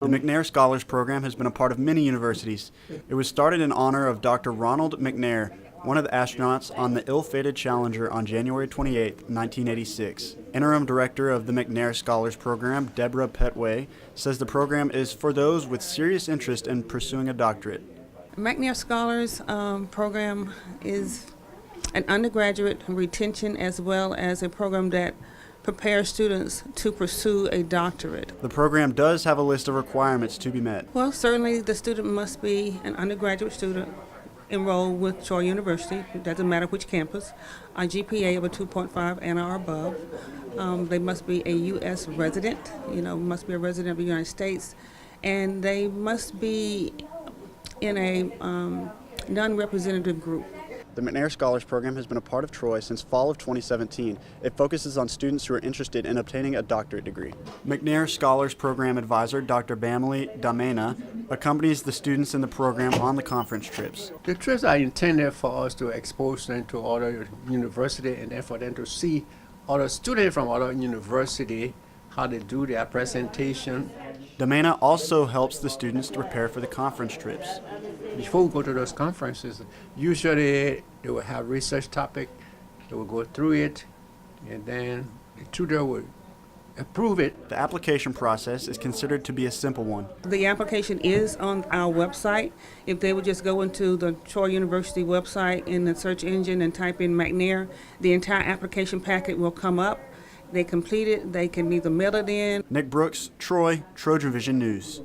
The McNair Scholars Program has been a part of many universities. It was started in honor of Dr. Ronald McNair, one of the astronauts on the ill-fated Challenger on January 28, 1986. Interim director of the McNair Scholars Program, Deborah Petway, says the program is for those with serious interest in pursuing a doctorate. McNair Scholars Program is an undergraduate retention as well as a program that prepares students to pursue a doctorate. The program does have a list of requirements to be met. Well, certainly the student must be an undergraduate student enrolled with Troy University. It doesn't matter which campus. A GPA of a 2.5 and or above. They must be a U.S. resident, must be a resident of the United States. And they must be in a non-representative group. The McNair Scholars Program has been a part of Troy since fall of 2017. It focuses on students who are interested in obtaining a doctorate degree. McNair Scholars Program advisor Dr. Bamley Damena accompanies the students in the program on the conference trips. The trips are intended for us to expose them to other universities and then for them to see other students from other universities, how they do their presentation. Damena also helps the students to prepare for the conference trips. Before we go to those conferences, usually they will have research topic, they will go through it, and then the tutor will approve it. The application process is considered to be a simple one. The application is on our website. If they would just go into the Troy University website in the search engine and type in McNair, the entire application packet will come up. They complete it, they can either mail it in. Nick Brooks, Troy, TrojanVision News.